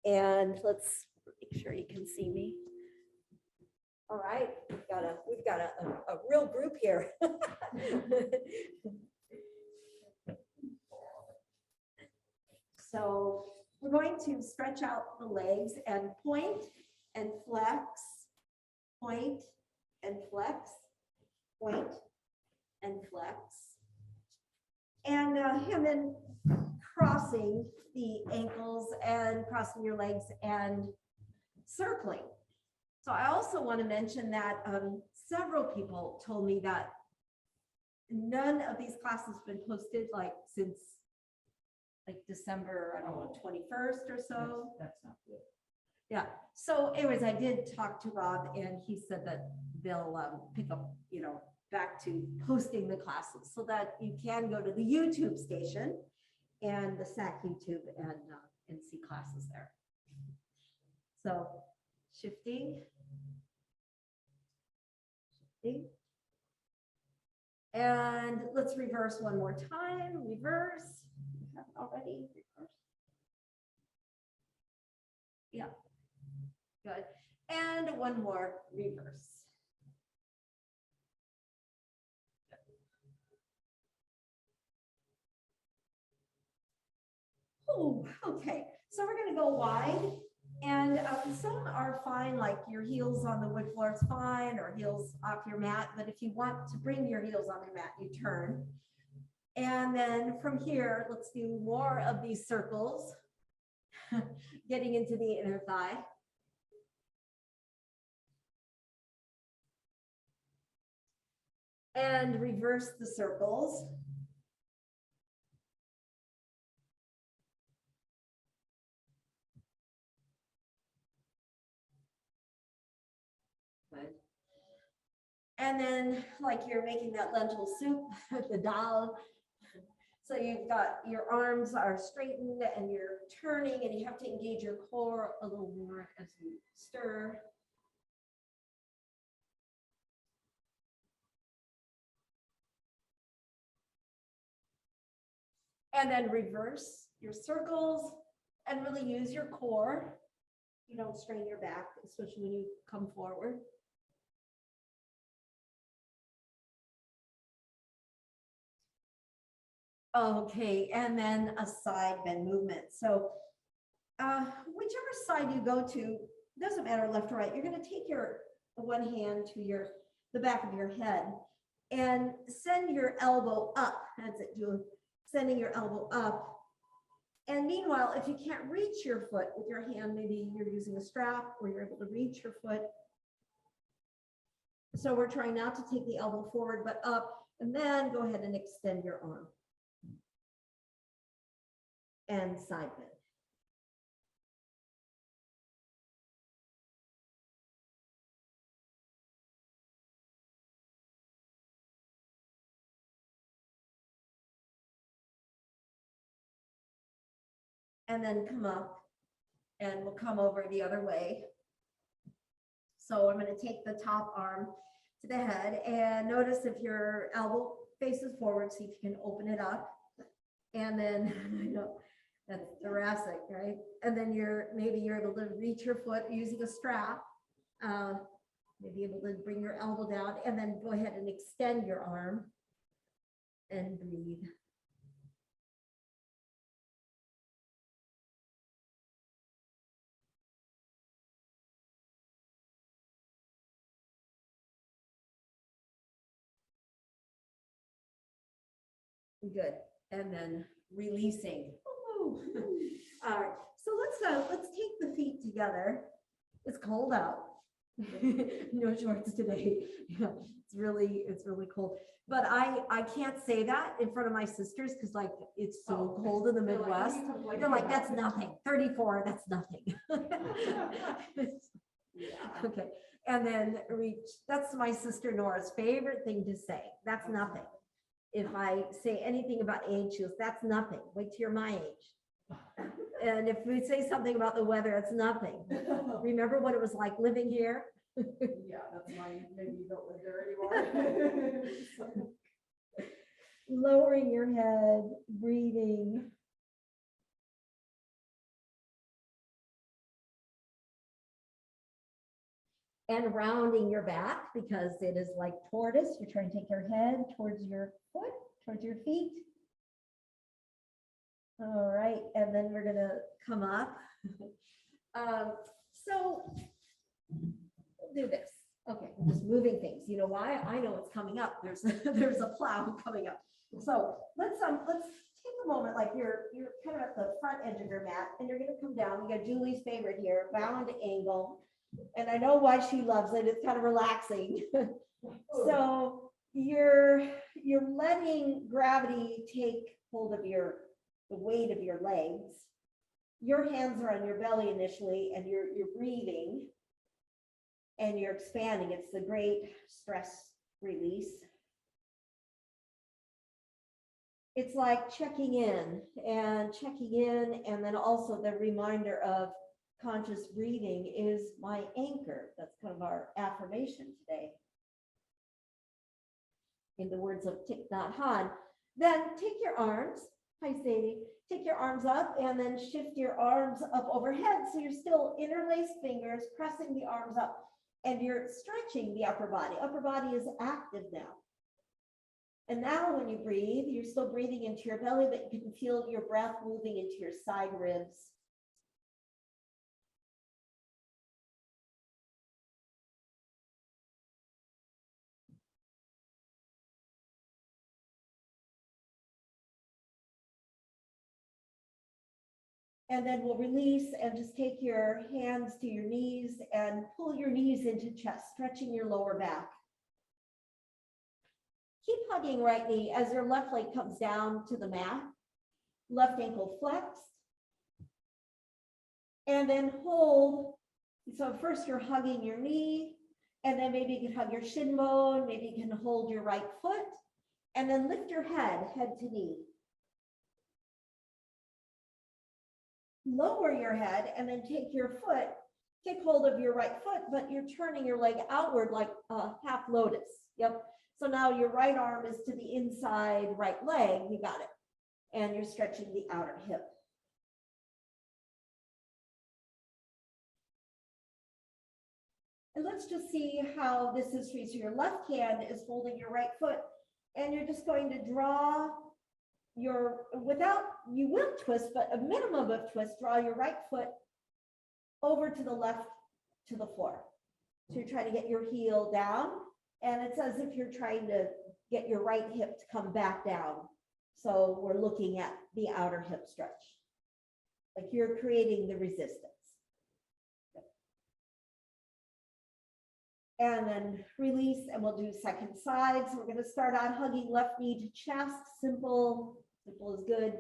And let's make sure you can see me. All right, we've got a real group here. So we're going to stretch out the legs and point and flex, point and flex, point and flex. And then crossing the ankles and crossing your legs and circling. So I also want to mention that several people told me that none of these classes have been posted since December, I don't know, 21st or so. That's not good. Yeah. So anyways, I did talk to Rob and he said that they'll pick up, back to posting the classes so that you can go to the YouTube station and the SAC YouTube and see classes there. So shifting. And let's reverse one more time. Reverse. We have it already. Reverse. Yeah. Good. And one more reverse. Oh, okay. So we're going to go wide. And some are fine, like your heels on the wood floor is fine, or heels off your mat. But if you want to bring your heels on your mat, you turn. And then from here, let's do more of these circles, getting into the inner thigh. And reverse the circles. Good. And then like you're making that lentil soup with the dal. So you've got your arms are straightened and you're turning and you have to engage your core a little more as you stir. And then reverse your circles and really use your core. You don't strain your back, especially when you come forward. Okay, and then a side bend movement. So whichever side you go to, doesn't matter left or right, you're going to take your one hand to the back of your head and send your elbow up. That's it, Julie. Sending your elbow up. And meanwhile, if you can't reach your foot with your hand, maybe you're using a strap or you're able to reach your foot. So we're trying not to take the elbow forward, but up, and then go ahead and extend your arm. And side bend. And then come up and we'll come over the other way. So I'm going to take the top arm to the head and notice if your elbow faces forward, see if you can open it up. And then, I know that's thoracic, right? And then maybe you're able to reach your foot using a strap. Maybe able to bring your elbow down and then go ahead and extend your arm and breathe. Good. And then releasing. All right. So let's take the feet together. It's cold out. No shorts today. Yeah, it's really cold. But I can't say that in front of my sisters because like it's so cold in the Midwest. They're like, that's nothing. 34, that's nothing. Okay. And then reach. That's my sister Nora's favorite thing to say. That's nothing. If I say anything about age, she goes, that's nothing. Wait till you're my age. And if we say something about the weather, it's nothing. Remember what it was like living here? Yeah, that's why maybe you don't live there anymore. Lowering your head, breathing. And rounding your back because it is like tortoise. You're trying to take your head towards your foot, towards your feet. All right, and then we're gonna come up. So we'll do this. Okay, I'm just moving things. You know why? I know it's coming up. There's a plow coming up. So let's take a moment, like you're kind of at the front edge of your mat, and you're gonna come down. We got Julie's favorite here, bound angle. And I know why she loves it. It's kind of relaxing. So you're letting gravity take hold of the weight of your legs. Your hands are on your belly initially, and you're breathing and you're expanding. It's the great stress release. It's like checking in, and then also the reminder of conscious breathing is my anchor. That's kind of our affirmation today. In the words of Thich Nhat Hanh, then take your arms, hi Sadie, take your arms up and then shift your arms up overhead. So you're still interlaced fingers, pressing the arms up, and you're stretching the upper body. Upper body is active now. And now when you breathe, you're still breathing into your belly, but you can feel your breath moving into your side ribs. And then we'll release and just take your hands to your knees and pull your knees into chest, stretching your lower back. Keep hugging right knee as your left leg comes down to the mat, left ankle flexed. And then hold. So first you're hugging your knee, and then maybe you can hug your shin bone, maybe you can hold your right foot, and then lift your head to knee. Lower your head and then take hold of your right foot, but you're turning your leg outward like a half lotus. Yep. So now your right arm is to the inside right leg. You got it. And you're stretching the outer hip. And let's just see how this is for you. So your left hand is holding your right foot, and you're just going to draw you will twist, but a minimum of twist, draw your right foot over to the left to the floor. So you're trying to get your heel down, and it's as if you're trying to get your right hip to come back down. So we're looking at the outer hip stretch, like you're creating the resistance. And then release, and we'll do second side. So we're going to start out hugging left knee to chest. Simple is good.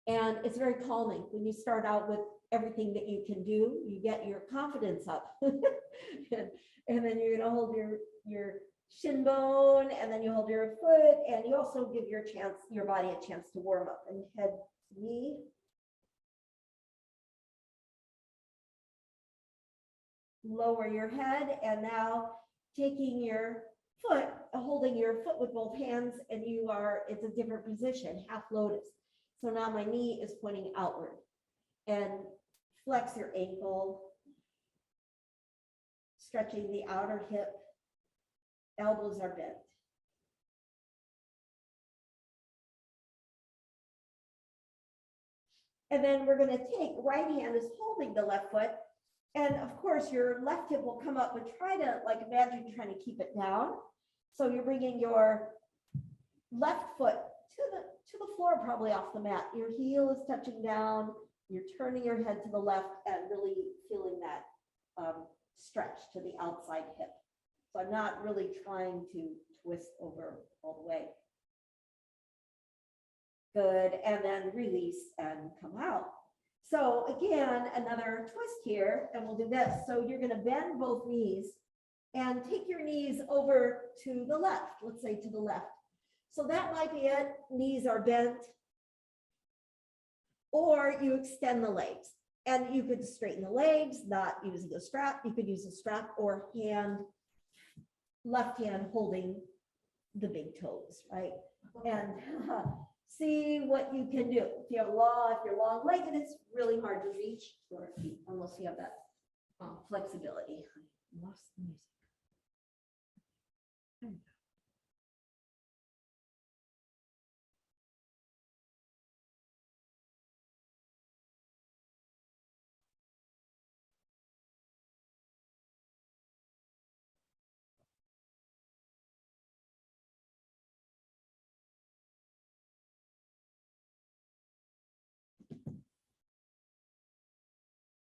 And it's very calming. When you start out with everything that you can do, you get your confidence up. and then you're going to hold your shin bone, and then you hold your foot, and you also give your body a chance to warm up. And head to knee. Lower your head, and now taking your foot, holding your foot with both hands, and it's a different position, half lotus. So now my knee is pointing outward, and flex your ankle, stretching the outer hip, elbows are bent. And then we're going to take, right hand is holding the left foot. And of course, your left hip will come up, but try to imagine trying to keep it down. So you're bringing your left foot to the floor, probably off the mat. Your heel is touching down. You're turning your head to the left and really feeling that stretch to the outside hip. So I'm not really trying to twist over all the way. Good, and then release and come out. So again, another twist here, and we'll do this. So you're going to bend both knees and take your knees over to the left, let's say to the left. So that might be it. Knees are bent. Or you extend the legs. And you could straighten the legs, not using a strap. You could use a strap or left hand holding the big toes, right? And see what you can do. If you're long-legged, it's really hard to reach your feet unless you have that flexibility. Lost the music. There we go.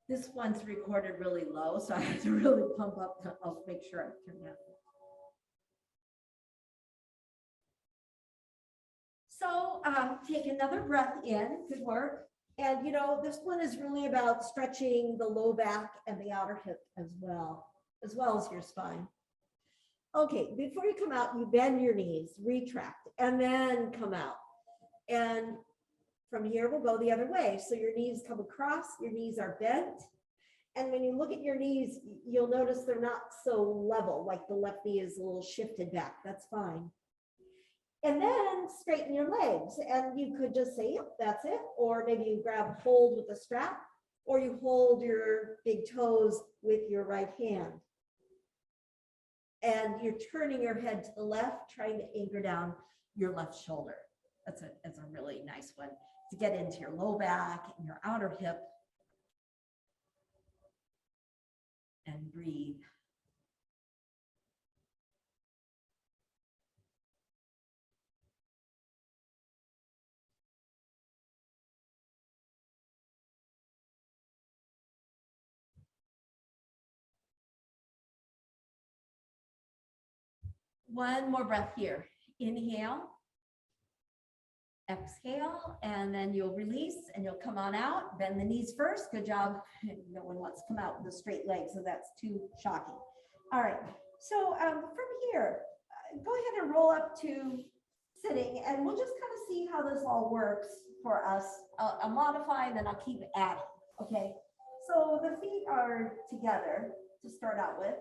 This one's recorded really low, so I have to really pump up. I'll make sure I turn that. So take another breath in, good work. And you know, this one is really about stretching the low back and the outer hip as well as your spine. Okay, before you come out, you bend your knees, retract, and then come out. And from here, we'll go the other way. So your knees come across, your knees are bent. And when you look at your knees, you'll notice they're not so level, like the left knee is a little shifted back. That's fine. And then straighten your legs. And you could just say, yep, that's it. Or maybe you grab hold with the strap, or you hold your big toes with your right hand. And you're turning your head to the left, trying to anchor down your left shoulder. That's a really nice one to get into your low back and your outer hip. And breathe. One more breath here. Inhale. Exhale, and then you'll release and you'll come on out. Bend the knees first. Good job. No one wants to come out with a straight leg, so that's too shocking. All right. So from here, go ahead and roll up to sitting, and we'll just kind of see how this all works for us. I'll modify, and then I'll keep adding. Okay. So the feet are together to start out with,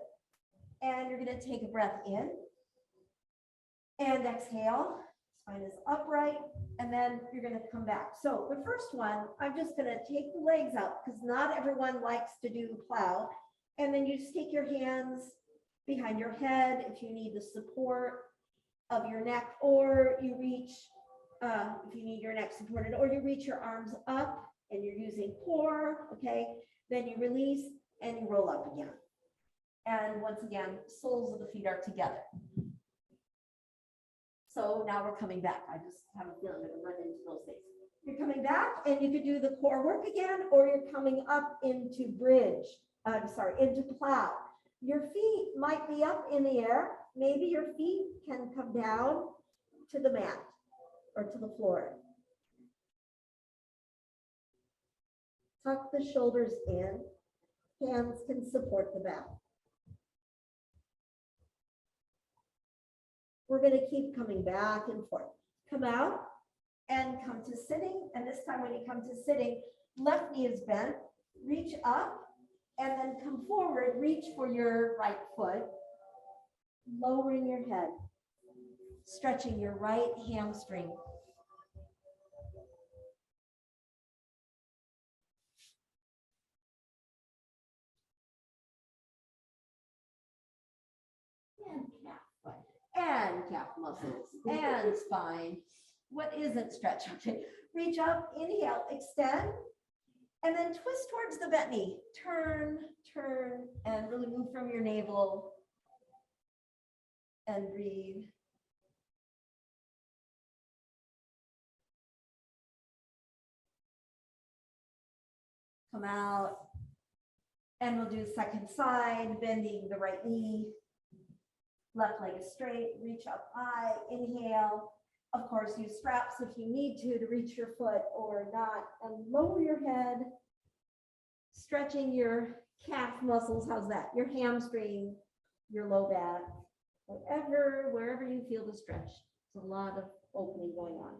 and you're going to take a breath in and exhale. Spine is upright, and then you're going to come back. So the first one, I'm just going to take the legs out because not everyone likes to do plow. And then you just take your hands behind your head if you need the support of your neck, or you reach, if you need your neck supported, or you reach your arms up and you're using core, okay? Then you release and you roll up again. And once again, soles of the feet are together. So now we're coming back. I just have a feeling I'm going to run into those things. You're coming back, and you could do the core work again, or you're coming up into bridge. Into plow. Your feet might be up in the air. Maybe your feet can come down to the mat or to the floor. Tuck the shoulders in. Hands can support the back. We're going to keep coming back and forth. Come out and come to sitting. And this time when you come to sitting, left knee is bent, reach up, and then come forward, reach for your right foot, lowering your head, stretching your right hamstring. And calf foot, and calf muscles, and spine. What isn't stretch? Okay, reach up, inhale, extend, and then twist towards the bent knee. Turn, turn, and really move from your navel. And breathe. Come out. And we'll do second side, bending the right knee. Left leg is straight, reach up high, inhale. Of course, use straps if you need to reach your foot or not. And lower your head, stretching your calf muscles. How's that? Your hamstring, your low back, wherever you feel the stretch. There's a lot of opening going on.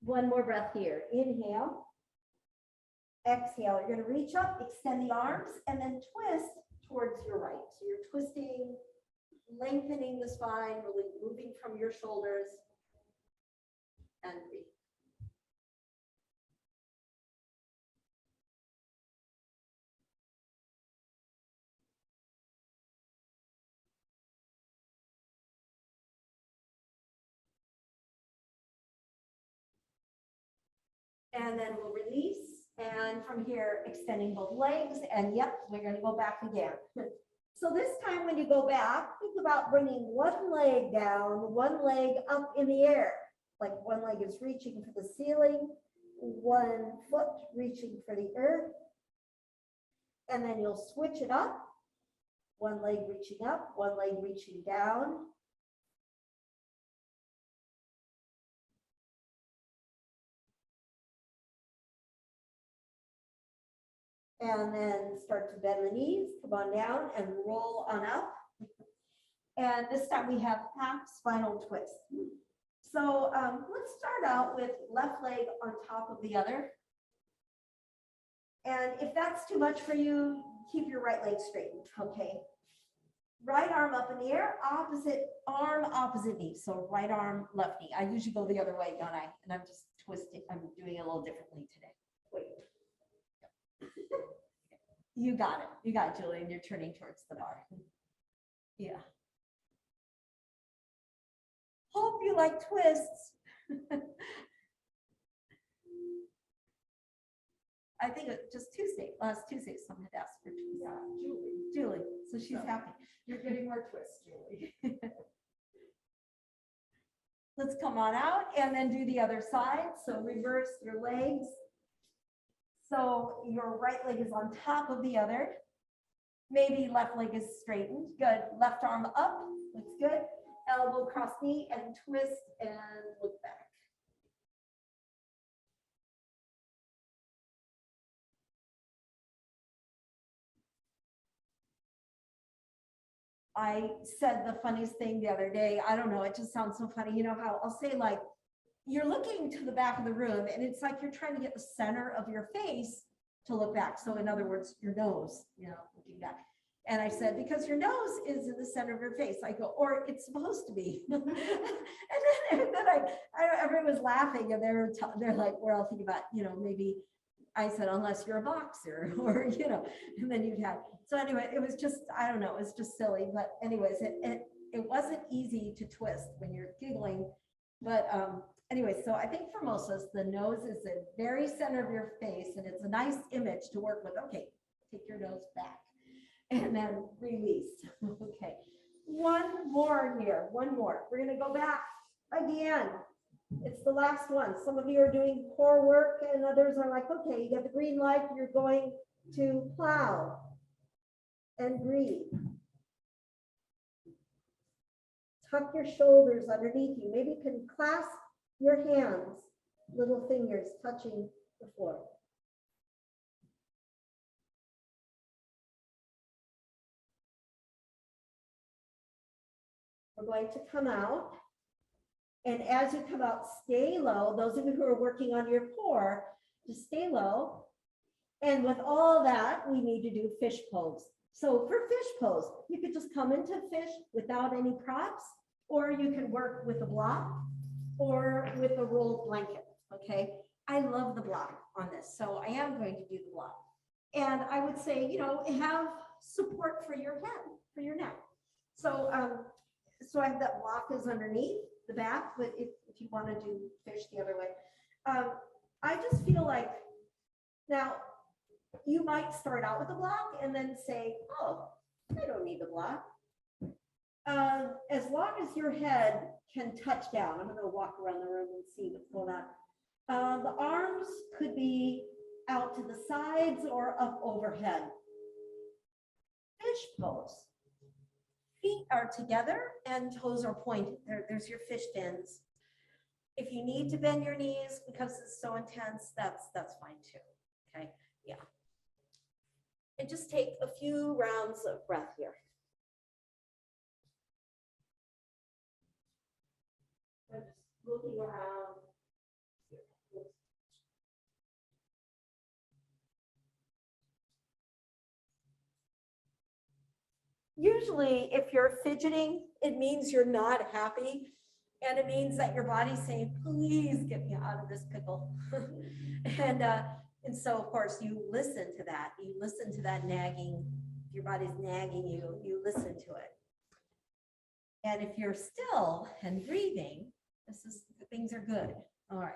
One more breath here. Inhale. Exhale. You're going to reach up, extend the arms, and then twist towards your right. So you're twisting, lengthening the spine, really moving from your shoulders. and breathe. And then we'll release. And from here, extending both legs. And yep, we're going to go back again. So this time when you go back, think about bringing one leg down, one leg up in the air. Like one leg is reaching for the ceiling, one foot reaching for the earth. And then you'll switch it up. One leg reaching up, one leg reaching down. And then start to bend the knees, come on down and roll on up. And this time we have half spinal twist. So let's start out with left leg on top of the other. And if that's too much for you, keep your right leg straightened, okay? Right arm up in the air, opposite arm, opposite knee. So right arm, left knee. I usually go the other way, don't I? And I'm just twisting, I'm doing it a little differently today. Wait. You got it. You got it, Julie, and you're turning towards the bar. Yeah. Hope you like twists. I think it just last Tuesday, someone had asked for twists. Yeah, Julie, so she's happy. you're getting more twists, Julie. Let's come on out and then do the other side. So reverse your legs. So your right leg is on top of the other. Maybe left leg is straightened. Good. Left arm up. Looks good. Elbow cross knee and twist and look back. I said the funniest thing the other day. I don't know. It just sounds so funny. You know how I'll say like, you're looking to the back of the room and it's like you're trying to get the center of your face to look back. So in other words, your nose, you know, looking back. And I said, because your nose is in the center of your face. I go, or it's supposed to be. and then everyone was laughing and they're like, we're all thinking about, you know, maybe I said, unless you're a boxer or, you know, and then you'd have, so anyway, it was just, I don't know, it was just silly. But anyways, it wasn't easy to twist when you're giggling. But anyway, so I think for most of us, the nose is the very center of your face and it's a nice image to work with. Okay, take your nose back and then release. Okay, one more here, one more. We're gonna go back again. It's the last one. Some of you are doing core work and others are like, okay, you get the green light, you're going to plow and breathe. Tuck your shoulders underneath you. Maybe you can clasp your hands, little fingers touching the floor. We're going to come out. And as you come out, stay low. Those of you who are working on your core, just stay low. And with all that, we need to do fish pose. So for fish pose, you could just come into fish without any props, or you can work with a block or with a rolled blanket, okay? I love the block on this, so I am going to do the block. And I would say, you know, have support for your head, for your neck. So, so I have that block is underneath the back, but if you want to do fish the other way, I just feel like now you might start out with a block and then say, oh, I don't need the block. As long as your head can touch down, I'm going to walk around the room and see what's going on. The arms could be out to the sides or up overhead. Fish pose. Feet are together and toes are pointed. There's your fish fins. If you need to bend your knees because it's so intense, that's fine too. Okay, yeah. And just take a few rounds of breath here. I'm just looking around. Usually, if you're fidgeting, it means you're not happy. And it means that your body's saying, please get me out of this pickle. And so of course you listen to that. You listen to that nagging. If your body's nagging you, you listen to it. And if you're still and breathing, things are good. All right.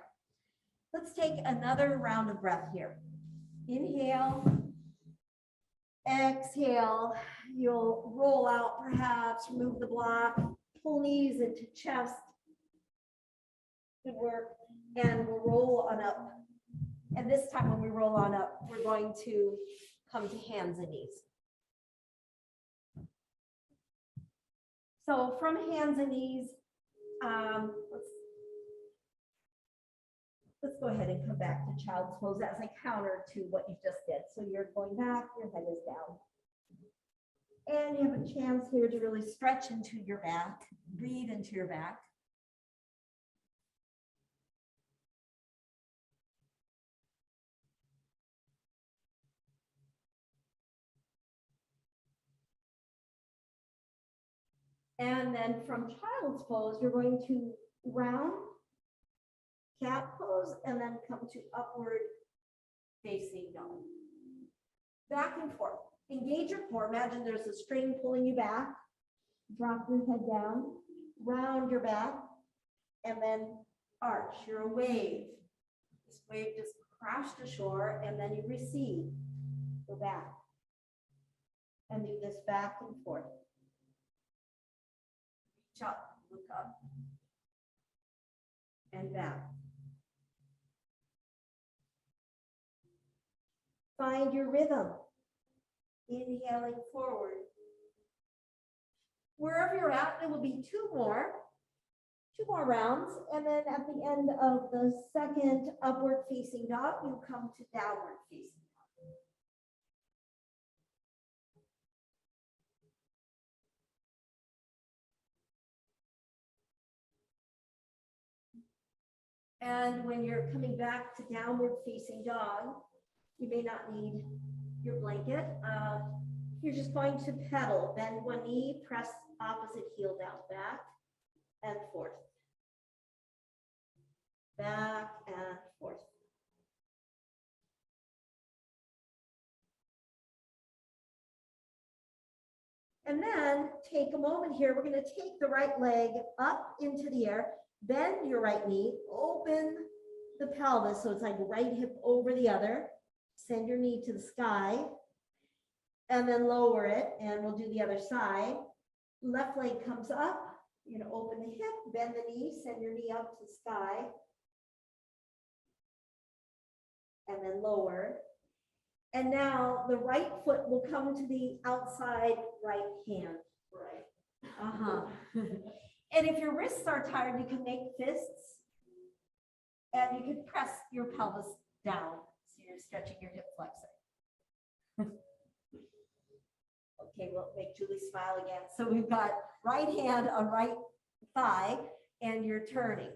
Let's take another round of breath here. Inhale, exhale. You'll roll out perhaps, remove the block, pull knees into chest. Good work. And we'll roll on up. And this time when we roll on up, we're going to come to hands and knees. So from hands and knees, let's go ahead and come back to child's pose as a counter to what you just did. So you're going back, your head is down. And you have a chance here to really stretch into your back, breathe into your back. And then from child's pose, you're going to round, cat pose, and then come to upward facing dog. Back and forth. Engage your core. Imagine there's a string pulling you back. Drop your head down, round your back, and then arch. You're a wave. This wave just crashed ashore, and then you recede. Go back. And do this back and forth. Reach up, look up, and back. Find your rhythm. Inhaling forward. Wherever you're at, there will be two more rounds, and then at the end of the second upward facing dog, you come to downward facing dog. And when you're coming back to downward facing dog, you may not need your blanket. You're just going to pedal, bend one knee, press opposite heel down, back and forth. Back and forth. And then take a moment here. We're going to take the right leg up into the air, bend your right knee, open the pelvis so it's like right hip over the other. Send your knee to the sky and then lower it, and we'll do the other side. Left leg comes up. You're going to open the hip, bend the knee, send your knee up to the sky, and then lower. And now the right foot will come to the outside right hand. Right. And if your wrists are tired, you can make fists, and you can press your pelvis down. So you're stretching your hip flexor. Okay, we'll make Julie smile again. So we've got right hand on right thigh, and you're turning,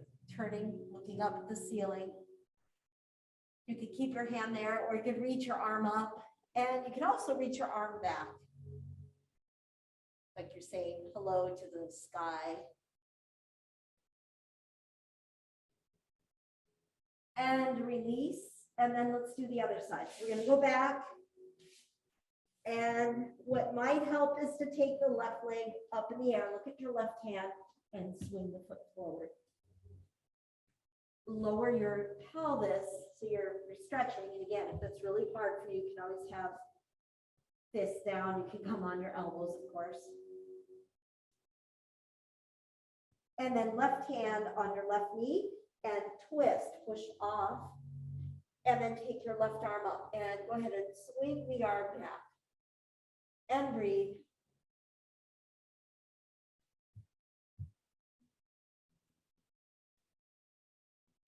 looking up at the ceiling. You could keep your hand there, or you could reach your arm up, and you can also reach your arm back. Like you're saying hello to the sky. And release, and then let's do the other side. We're going to go back, and what might help is to take the left leg up in the air, look at your left hand, and swing the foot forward. Lower your pelvis so you're stretching, and again, if that's really hard for you, you can always have fists down. You can come on your elbows, of course. And then left hand on your left knee, and twist, push off, and then take your left arm up and go ahead and swing the arm back and breathe.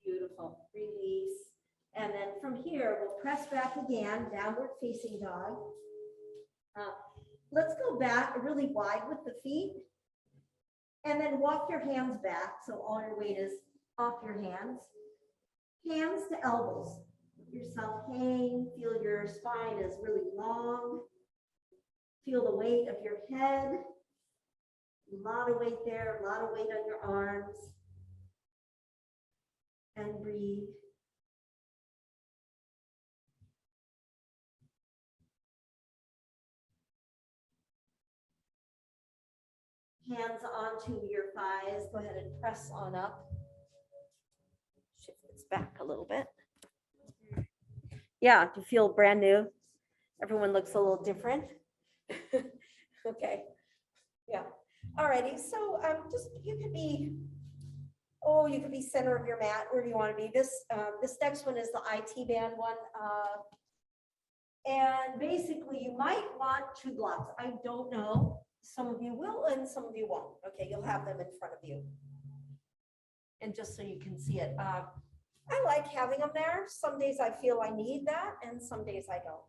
Beautiful. Release. And then from here, we'll press back again, downward facing dog. Let's go back really wide with the feet, and then walk your hands back so all your weight is off your hands. Hands to elbows. Let yourself hang. Feel your spine is really long. Feel the weight of your head. A lot of weight there, a lot of weight on your arms. and breathe. Hands onto your thighs. Go ahead and press on up. Shift this back a little bit. Yeah, do you feel brand new? Everyone looks a little different. Okay. Yeah. Alrighty. So just you could be, you could be center of your mat, wherever you want to be. This next one is the IT band one. And basically you might want 2 blocks. I don't know. Some of you will and some of you won't. Okay, you'll have them in front of you. And just so you can see it. I like having them there. Some days I feel I need that and some days I don't.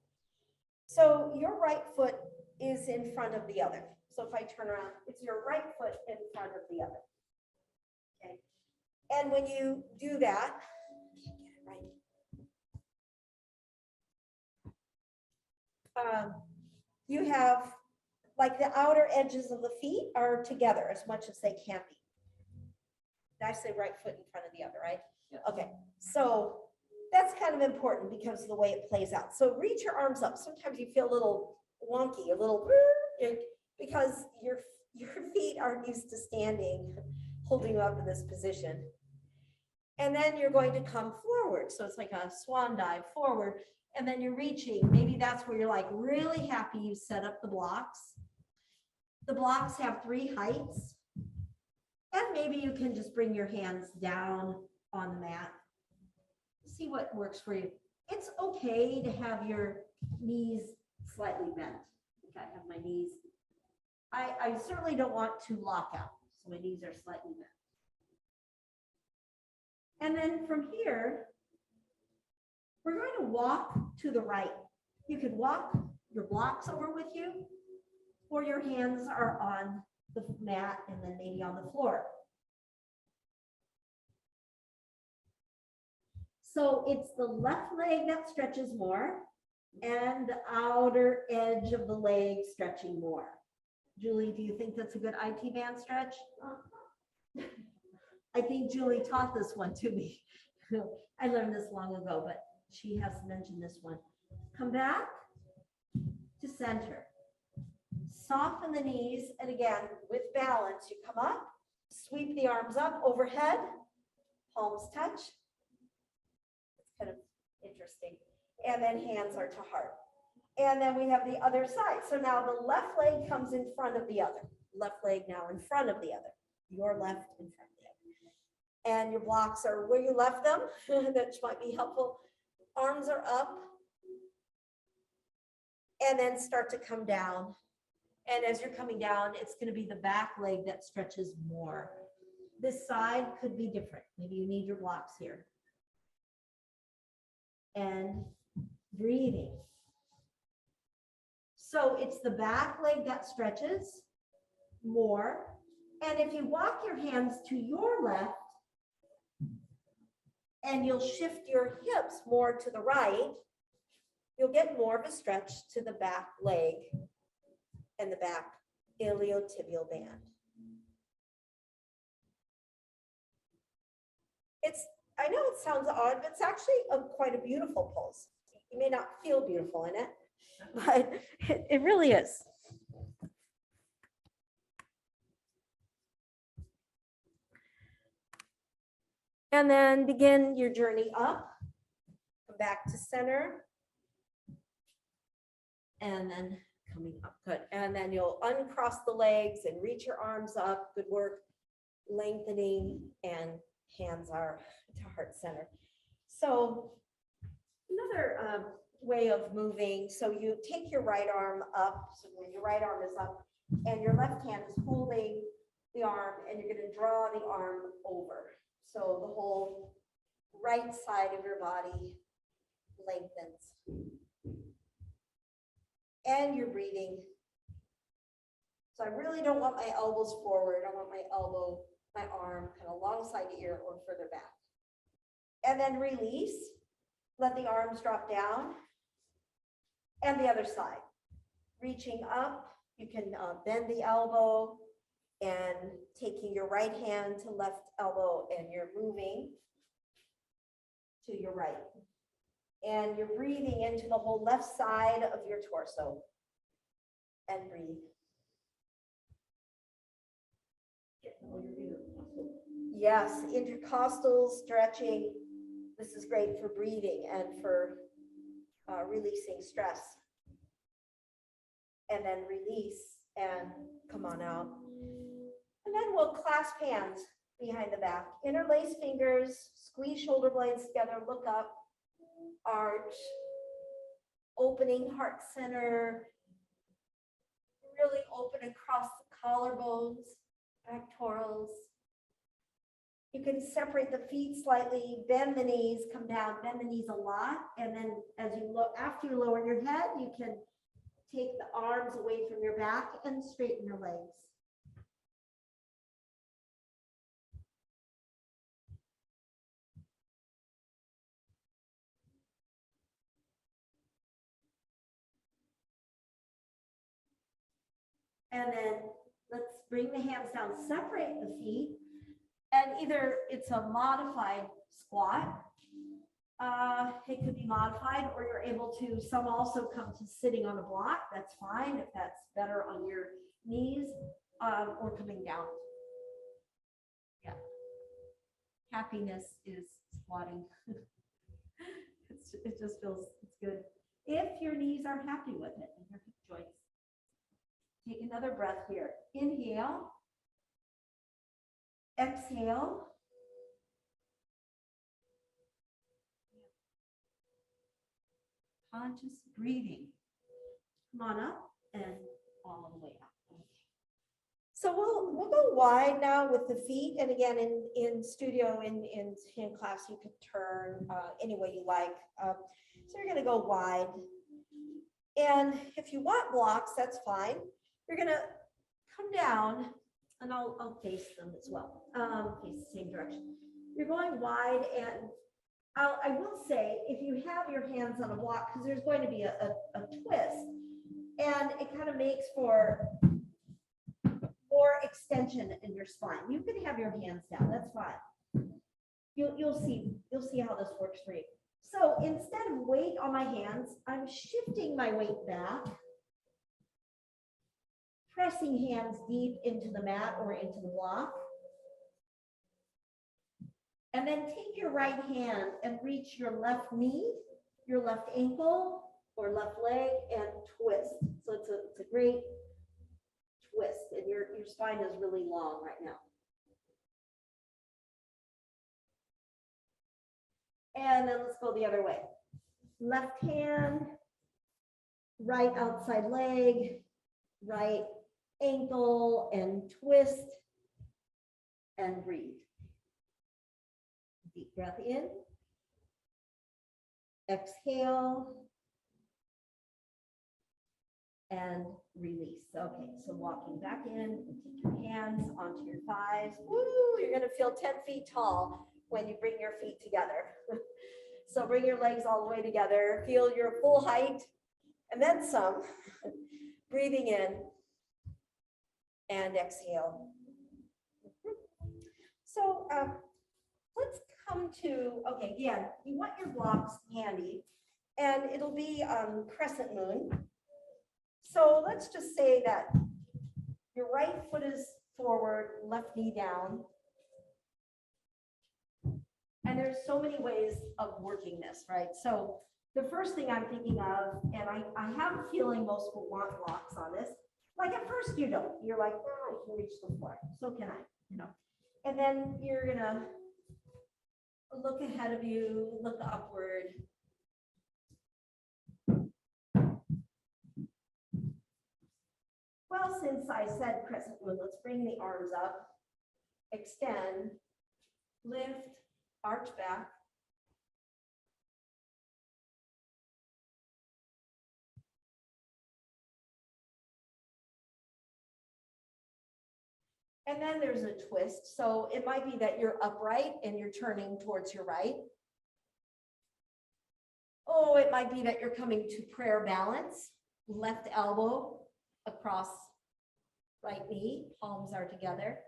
So your right foot is in front of the other. So if I turn around, it's your right foot in front of the other. Okay. And when you do that, can't get it right. You have like the outer edges of the feet are together as much as they can be. Did I say right foot in front of the other, right? Yeah. Okay, so that's kind of important because of the way it plays out. So reach your arms up. Sometimes you feel a little wonky, a little because your feet aren't used to standing, holding you up in this position. And then you're going to come forward. So it's like a swan dive forward. And then you're reaching. Maybe that's where you're like really happy you set up the blocks. The blocks have 3 heights. And maybe you can just bring your hands down on the mat. See what works for you. It's okay to have your knees slightly bent. Okay, I have my knees. I certainly don't want to lock out. So my knees are slightly bent. And then from here, we're going to walk to the right. You could walk your blocks over with you, or your hands are on the mat and then maybe on the floor. So it's the left leg that stretches more and the outer edge of the leg stretching more. Julie, do you think that's a good IT band stretch? I think Julie taught this one to me. I learned this long ago, but she has mentioned this one. Come back to center. Soften the knees, and again, with balance, you come up, sweep the arms up overhead, palms touch. It's kind of interesting. And then hands are to heart. And then we have the other side. So now the left leg comes in front of the other. Left leg now in front of the other. Your left in front of the other. And your blocks are where you left them. That might be helpful. Arms are up. And then start to come down. And as you're coming down, it's going to be the back leg that stretches more. This side could be different. Maybe you need your blocks here. And breathing. So it's the back leg that stretches more. And if you walk your hands to your left, and you'll shift your hips more to the right, you'll get more of a stretch to the back leg and the back iliotibial band. I know it sounds odd, but it's actually quite a beautiful pose. You may not feel beautiful in it, but it really is. And then begin your journey up, come back to center, and then coming up, good. And then you'll uncross the legs and reach your arms up, good work, lengthening, and hands are to heart center. So another way of moving, so you take your right arm up, so when your right arm is up, and your left hand is holding the arm, and you're going to draw the arm over. So the whole right side of your body lengthens. And you're breathing. So I really don't want my elbows forward. I want my arm kind of alongside the ear or further back. And then release. Let the arms drop down. And the other side. Reaching up, you can bend the elbow and taking your right hand to left elbow, and you're moving to your right. And you're breathing into the whole left side of your torso. And breathe. Yes, intercostal stretching. This is great for breathing and for releasing stress. And then release and come on out. And then we'll clasp hands behind the back. Interlace fingers, squeeze shoulder blades together, look up, arch, opening heart center, really open across the collarbones, pectorals. You can separate the feet slightly, bend the knees, come down, bend the knees a lot. And then as you look, after you lower your head, you can take the arms away from your back and straighten your legs. And then let's bring the hands down, separate the feet. And either it's a modified squat, it could be modified, or you're able to, some also come to sitting on a block. That's fine if that's better on your knees, or coming down. Yeah. Happiness is squatting. It just feels, it's good. If your knees are happy with it and your hip joints. Take another breath here. Inhale. Exhale. Conscious breathing. Come on up and all the way up. Okay. So we'll go wide now with the feet. And again, in studio, in class, you can turn any way you like. So you're going to go wide. And if you want blocks, that's fine. You're going to come down, and I'll face them as well. Face the same direction. You're going wide, and I will say, if you have your hands on a block, because there's going to be a twist, and it kind of makes for more extension in your spine. You can have your hands down, that's fine. You'll see how this works for you. So instead of weight on my hands, I'm shifting my weight back, pressing hands deep into the mat or into the block. And then take your right hand and reach your left knee, your left ankle or left leg, and twist. So it's a great twist, and your spine is really long right now. And then let's go the other way. Left hand, right outside leg, right ankle, and twist, and breathe. Deep breath in. Exhale. And release. Okay, so walking back in, and take your hands onto your thighs. Woo, you're gonna feel 10 feet tall when you bring your feet together. So bring your legs all the way together, feel your full height, and then some. Breathing in and exhale. So let's come to, okay, again, you want your blocks handy, and it'll be Crescent Moon. So let's just say that your right foot is forward, left knee down. And there's so many ways of working this, right? So the first thing I'm thinking of, and I have a feeling most will want blocks on this. Like at first you don't. You're like, oh, I can reach the floor. So can I, you know. And then you're gonna look ahead of you, look upward. Well, since I said Crescent Moon, let's bring the arms up, extend, lift, arch back. And then there's a twist. So it might be that you're upright and you're turning towards your right. Oh, it might be that you're coming to prayer balance, left elbow across right knee, palms are together.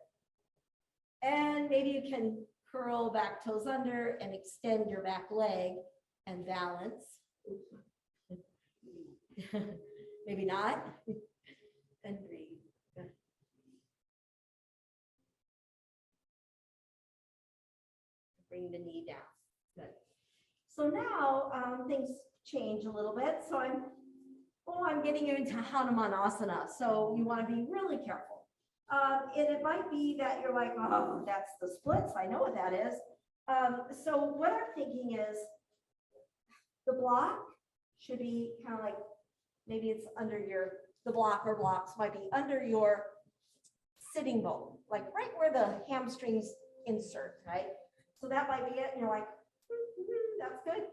And maybe you can curl back toes under and extend your back leg and balance. Maybe not. And breathe. Bring the knee down. Good. So now things change a little bit. So I'm getting you into Hanuman Asana. So you want to be really careful. And it might be that you're like, oh, that's the splits. I know what that is. So what I'm thinking is the block should be kind of like, maybe it's under the block or blocks might be under your sitting bone, like right where the hamstrings insert, right? So that might be it. And you're like, that's good.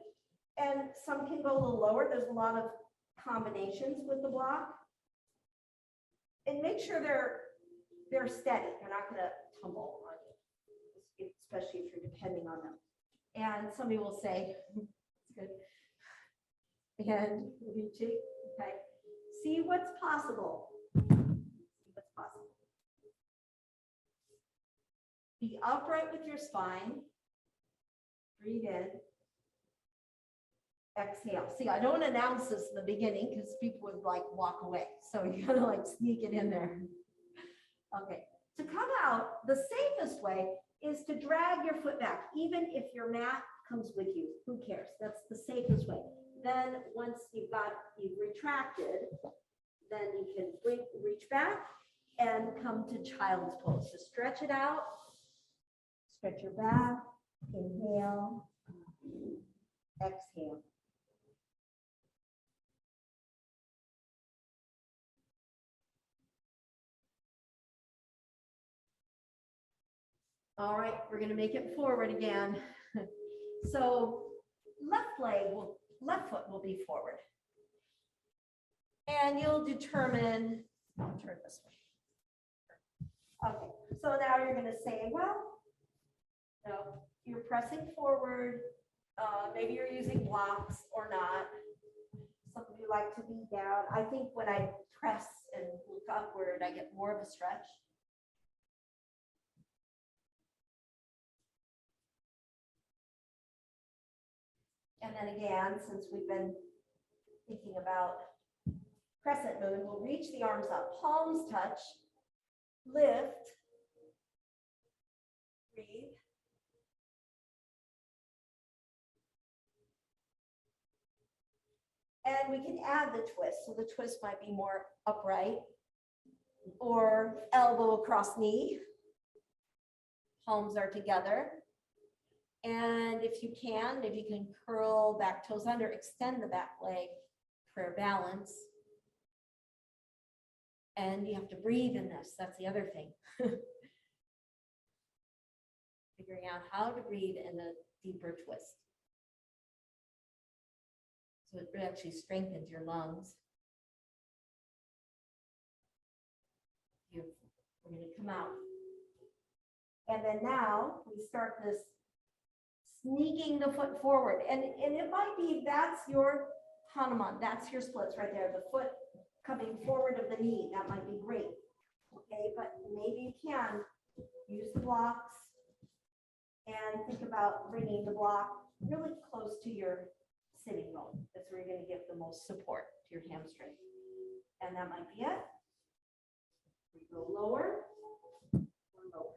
And some can go a little lower. There's a lot of combinations with the block. And make sure they're steady. They're not going to tumble on you, especially if you're depending on them. And somebody will say, it's good. And reaching, okay. See what's possible. See what's possible. Be upright with your spine. Breathe in. Exhale. See, I don't announce this in the beginning because people would like walk away. So you gotta like sneak it in there. Okay. To come out, the safest way is to drag your foot back, even if your mat comes with you. Who cares? That's the safest way. Then once you've retracted, then you can reach back and come to child's pose. So stretch it out, stretch your back, inhale, exhale. All right, we're gonna make it forward again. So left foot will be forward. And you'll determine, I'll turn this way. Okay, so now you're gonna say, well, no, you're pressing forward. Maybe you're using blocks or not. Some of you like to be down. I think when I press and look upward, I get more of a stretch. And then again, since we've been thinking about Crescent Moon, we'll reach the arms up, palms touch, lift, breathe. And we can add the twist. So the twist might be more upright or elbow across knee. Palms are together. And if you can curl back toes under, extend the back leg, prayer balance. And you have to breathe in this. That's the other thing. Figuring out how to breathe in a deeper twist. So it actually strengthens your lungs. Beautiful. We're going to come out. And then now we start this sneaking the foot forward. And it might be that's your Hanuman. That's your splits right there. The foot coming forward of the knee. That might be great. Okay, but maybe you can use the blocks and think about bringing the block really close to your sitting bone. That's where you're going to give the most support to your hamstring. And that might be it. We go lower or lower.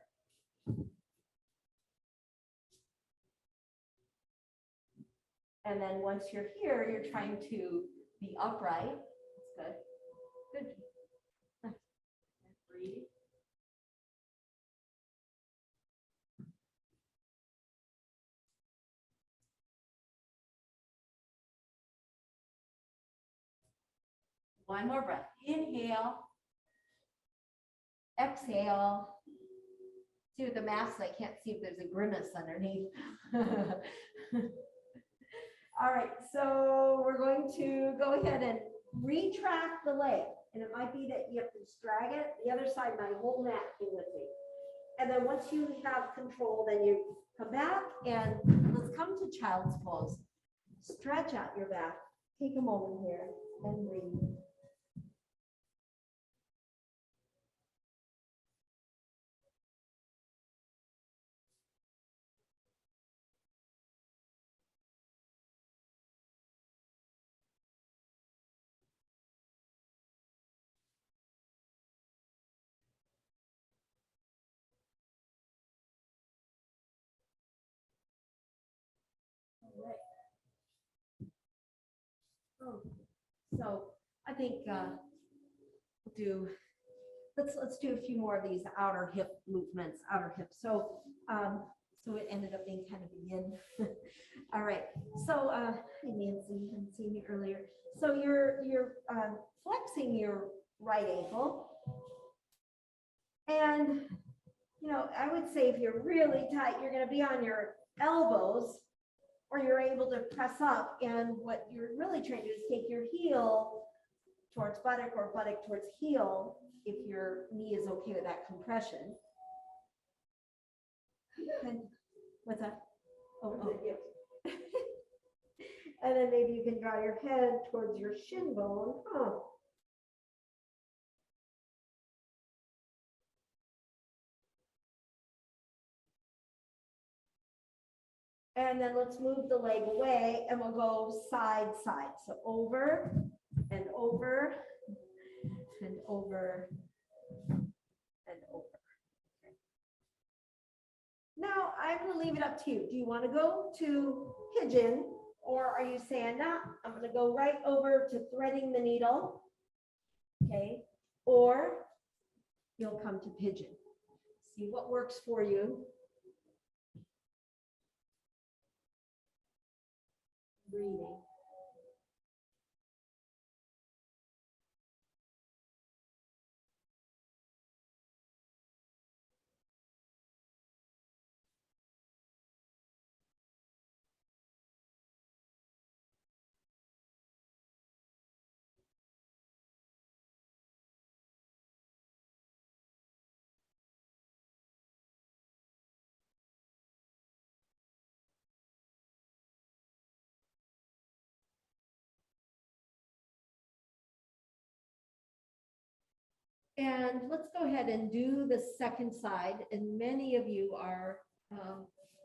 And then once you're here, you're trying to be upright. That's good. Good. Breathe. One more breath. Inhale. Exhale. See with the mask, I can't see if there's a grimace underneath. All right, so we're going to go ahead and retract the leg. And it might be that you have to just drag it. The other side, my whole mat in with me. And then once you have control, then you come back and let's come to child's pose. Stretch out your back. Take a moment here and breathe. Oh, so I think let's do a few more of these outer hip movements, outer hip. So so it ended up being kind of a yin. All right. So hi Nancy, you hadn't seen me earlier. So you're flexing your right ankle, and you know, I would say if you're really tight, you're going to be on your elbows, or you're able to press up. And what you're really trying to do is take your heel towards buttock or buttock towards heel if your knee is okay with that compression. And what's that? Oh. And then maybe you can draw your head towards your shin bone. Oh. And then let's move the leg away and we'll go side, side. So over and over and over and over. Okay. Now I'm going to leave it up to you. Do you want to go to pigeon, or are you saying, nah, I'm going to go right over to threading the needle? Okay. Or you'll come to pigeon. See what works for you. Breathing. And let's go ahead and do the second side. And many of you are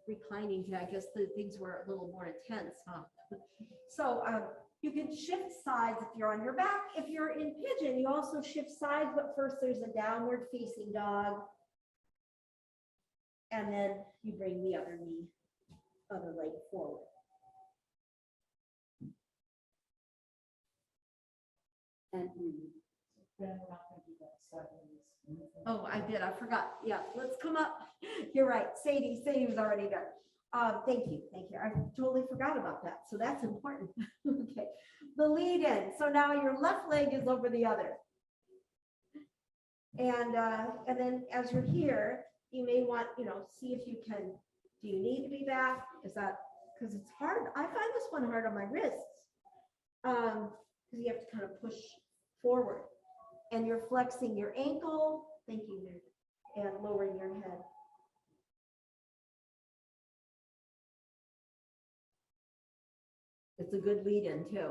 reclining. I guess the things were a little more intense, huh? So you can shift sides if you're on your back. If you're in pigeon, you also shift sides, but first there's a downward facing dog. And then you bring the other knee, other leg forward. And oh, I did. I forgot. Yeah, let's come up. You're right. Sadie was already there. Thank you. Thank you. I totally forgot about that. So that's important. Okay. The lead in. So now your left leg is over the other. And then as you're here, you may want, see if you can, do you need to be back? Is that, because it's hard. I find this one hard on my wrists. Because you have to kind of push forward. And you're flexing your ankle, thank you, and lowering your head. It's a good lead in too.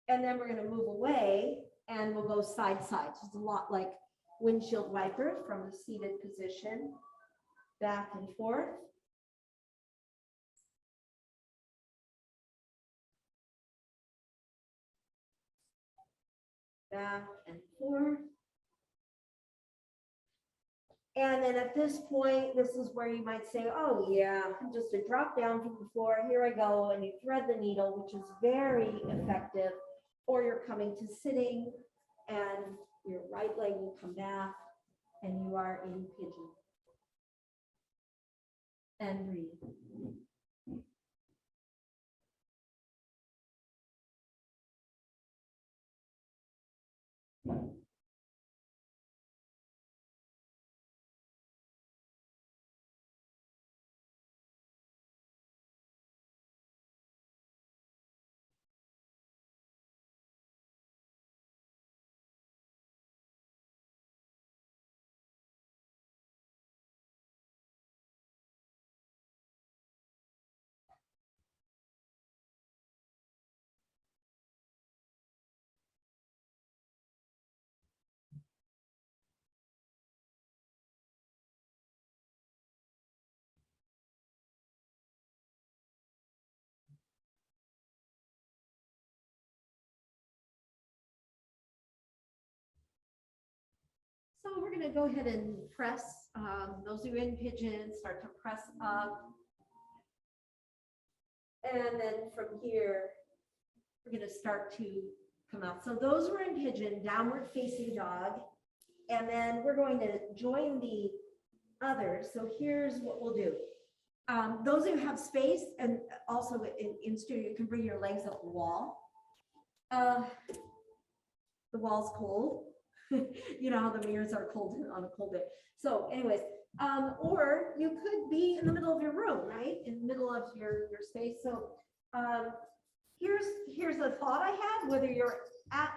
And then we're going to move away and we'll go side side. So it's a lot like windshield wipers from the seated position, back and forth. Back and forth. And then at this point, this is where you might say, oh yeah, just a drop down from the floor. Here I go. And you thread the needle, which is very effective. Or you're coming to sitting and your right leg will come back and you are in pigeon. And breathe. So we're gonna go ahead and press, those who are in pigeon, start to press up. And then from here, we're gonna start to come out. So those who are in pigeon, downward facing dog. And then we're going to join the others. So here's what we'll do. Those who have space, and also in studio, you can bring your legs up the wall. The wall's cold. You know how the mirrors are cold on a cold day. So anyways, or you could be in the middle of your room, right? In the middle of your space. So here's a thought I had, whether you're at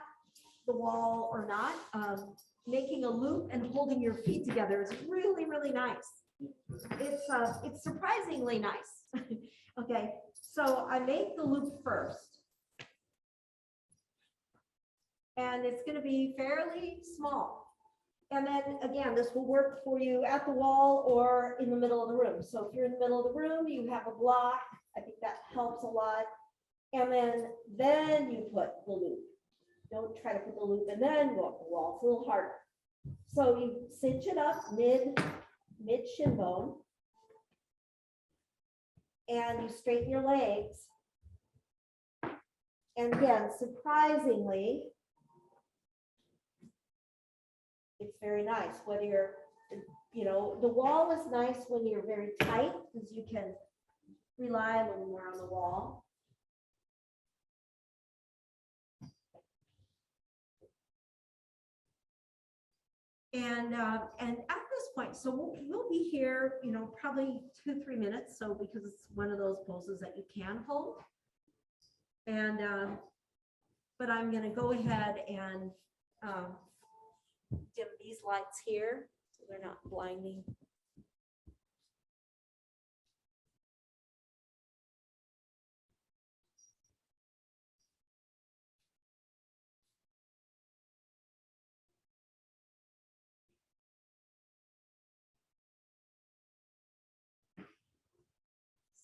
the wall or not, making a loop and holding your feet together is really, really nice. It's surprisingly nice. Okay, so I make the loop first. And it's going to be fairly small. And then again, this will work for you at the wall or in the middle of the room. So if you're in the middle of the room, you have a block. I think that helps a lot. And then you put the loop. Don't try to put the loop and then go up the wall. It's a little harder. So you cinch it up mid shin bone. And you straighten your legs. And again, surprisingly, it's very nice. Whether you're, you know, the wall is nice when you're very tight because you can rely a little more on the wall. And at this point, so we'll be here, you know, probably 2-3 minutes. So because it's one of those poses that you can hold. And but I'm going to go ahead and dim these lights here so they're not blinding.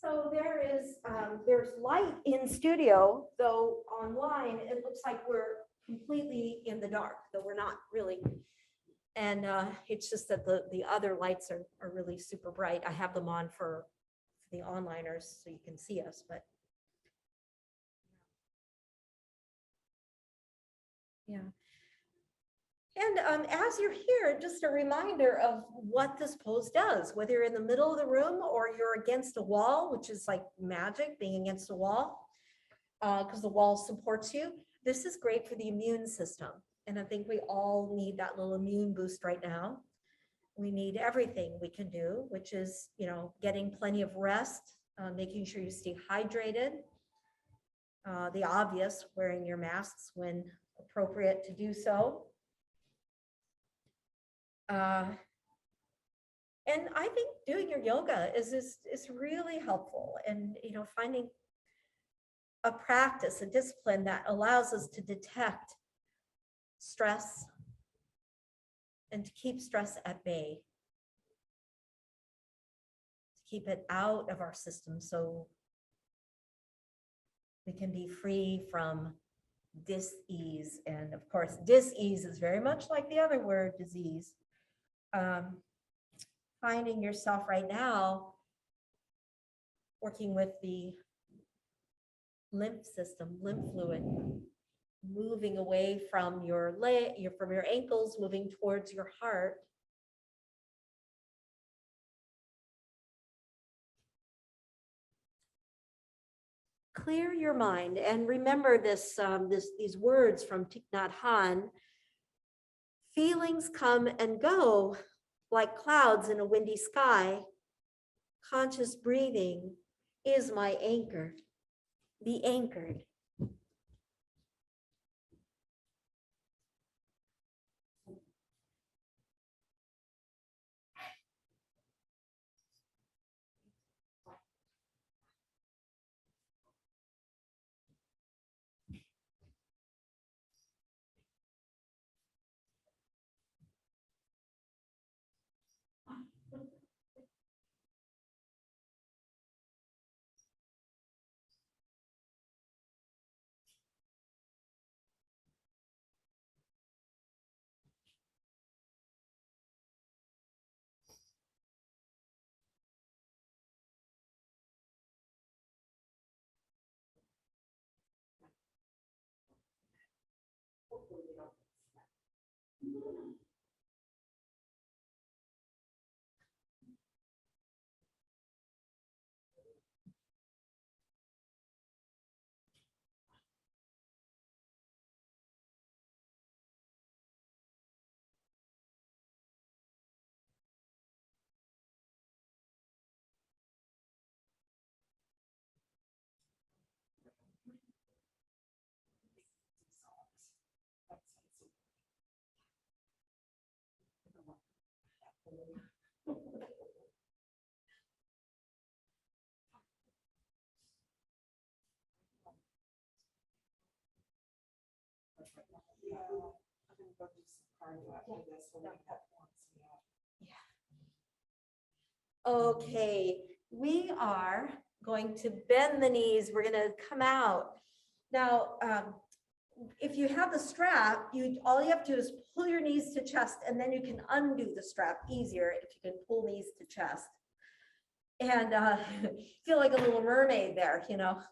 So there's light in studio, though online it looks like we're completely in the dark, though we're not really. And it's just that the other lights are really super bright. I have them on for the onliners so you can see us, but yeah. And as you're here, just a reminder of what this pose does, whether you're in the middle of the room or you're against a wall, which is like magic, being against a wall, because the wall supports you. This is great for the immune system. And I think we all need that little immune boost right now. We need everything we can do, which is, you know, getting plenty of rest, making sure you stay hydrated. The obvious, wearing your masks when appropriate to do so. And I think doing your yoga is really helpful, and you know, finding a practice, a discipline that allows us to detect stress and to keep stress at bay, to keep it out of our system so we can be free from dis-ease. And of course, dis-ease is very much like the other word, disease. Finding yourself right now working with the lymph system, lymph fluid, moving away from your leg, from your ankles, moving towards your heart. Clear your mind and remember these words from Thich Nhat Hanh. Feelings come and go like clouds in a windy sky. Conscious breathing is my anchor. Be anchored. Yeah, I'm gonna go do some cardio after this. We'll make that once, yeah. Okay, we are going to bend the knees. We're gonna come out. Now, if you have the strap, all you have to do is pull your knees to chest, and then you can undo the strap easier if you can pull knees to chest. And feel like a little mermaid there,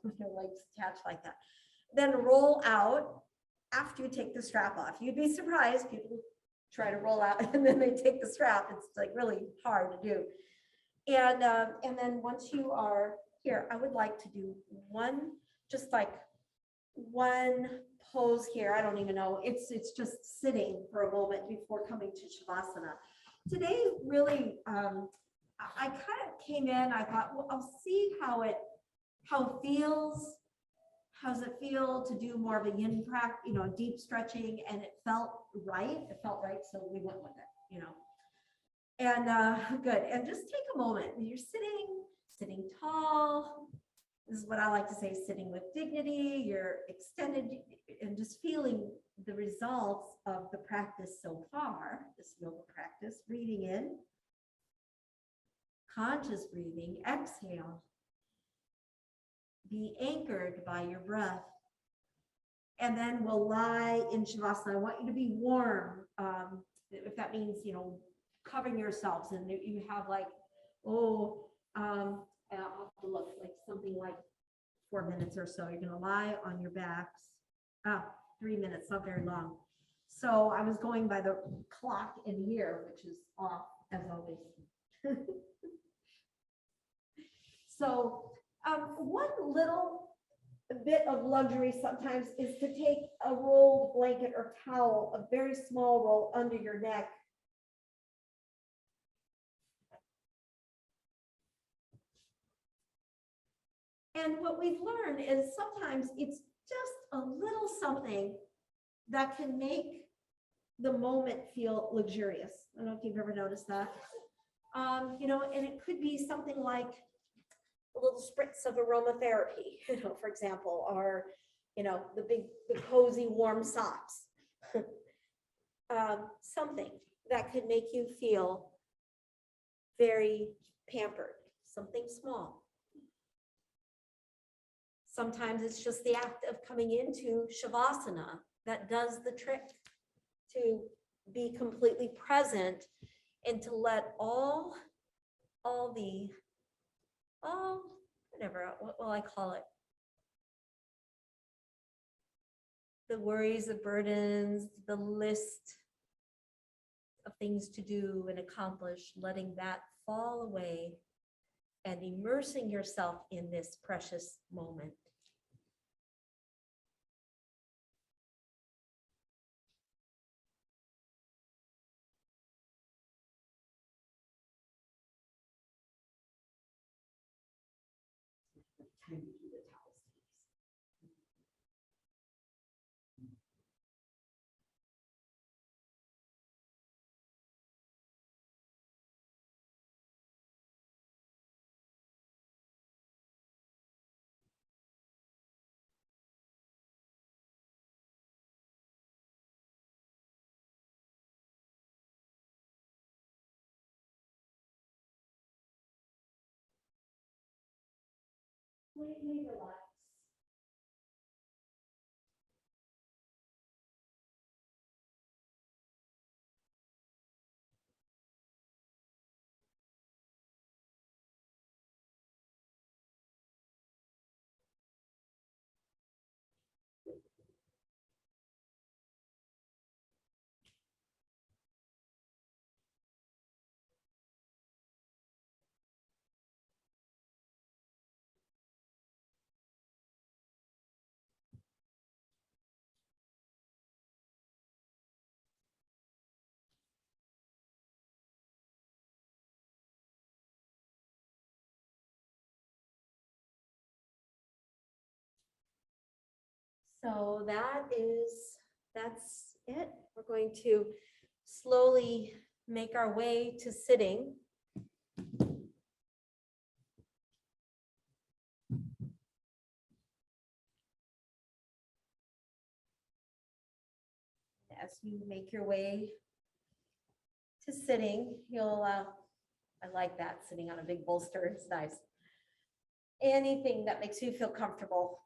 with your legs attached like that. Then roll out after you take the strap off. You'd be surprised, people try to roll out and then they take the strap. It's like really hard to do. And then once you are here, I would like to do just like one pose here. I don't even know. It's just sitting for a moment before coming to Shavasana. Today, really, I kind of came in, I thought, well, I'll see how it feels. How does it feel to do more of a yin practice, deep stretching? And it felt right. So we went with it, And good. And just take a moment. You're sitting tall. This is what I like to say, sitting with dignity. You're extended and just feeling the results of the practice so far, this yoga practice. Breathing in, conscious breathing, exhale. Be anchored by your breath. And then we'll lie in Shavasana. I want you to be warm. If that means, covering yourselves, and you have like, I'll have to look like something like 4 minutes or so. You're gonna lie on your backs. 3 minutes, not very long. So I was going by the clock in here, which is off as always. So one little bit of luxury sometimes is to take a rolled blanket or towel, a very small roll under your neck. And what we've learned is sometimes it's just a little something that can make the moment feel luxurious. I don't know if you've ever noticed that. And it could be something like a little spritz of aromatherapy, for example, or, the cozy warm socks. Something that could make you feel very pampered, something small. Sometimes it's just the act of coming into Shavasana that does the trick, to be completely present and to let all whatever, what will I call it? The worries, the burdens, the list of things to do and accomplish, letting that fall away and immersing yourself in this precious moment. Time to do the towels, please. Completely relax. So that's it. We're going to slowly make our way to sitting. As you make your way to sitting, you'll, I like that, sitting on a big bolster, it's nice. Anything that makes you feel comfortable.